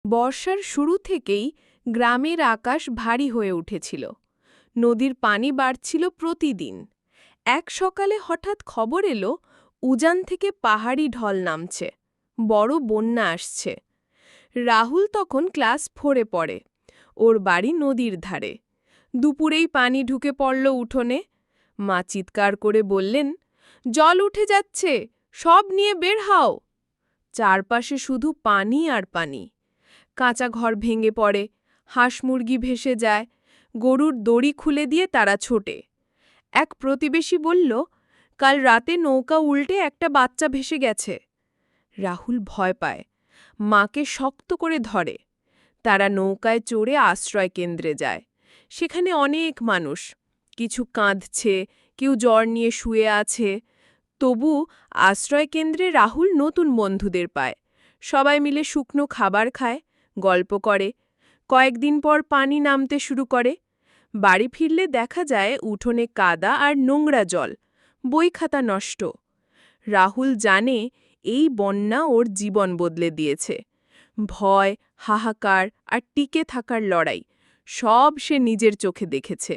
বর্ষার শুরু থেকেই গ্রামের আকাশ ভারী হয়ে উঠেছিল। নদীর পানি বাড়ছিল প্রতিদিন। এক সকালে হঠাৎ খবর এলো উজান থেকে পাহাড়ি ঢল নামছে, বড় বন্যা আসছে। রাহুল তখন ক্লাস 4-এ পড়ে। ওর বাড়ি নদীর ধারে। দুপুরেই পানি ঢুকে পড়ল উঠোনে। মা চিৎকার করে বললেন, জল উঠে যাচ্ছে, সব নিয়ে বের হও। চারপাশে শুধু পানি আর পানি। কাঁচা ঘর ভেঙে পড়ে, হাঁস মুরগি ভেসে যায়, গরুর দড়ি খুলে দিয়ে তারা ছোটে। এক প্রতিবেশী বলল, কাল রাতে নৌকা উল্টে একটা বাচ্চা ভেসে গেছে। রাহুল ভয় পায়, মাকে শক্ত করে ধরে। তারা নৌকায় চড়ে আশ্রয় কেন্দ্রে যায়। সেখানে অনেক মানুষ, কিছু কাঁদছে, কেউ জ্বর নিয়ে শুয়ে আছে। তবু আশ্রয় কেন্দ্রে রাহুল নতুন বন্ধুদের পায়। সবাই মিলে শুকনো খাবার খায়, গল্প করে। কয়েকদিন পর পানি নামতে শুরু করে। বাড়ি ফিরলে দেখা যায় উঠোনে কাদা আর নোংরা জল, বই খাতা নষ্ট। রাহুল জানে এই বন্যা ওর জীবন বদলে দিয়েছে। ভয়, হাহাকার আর টিকে থাকার লড়াই, সব সে নিজের চোখে দেখেছে।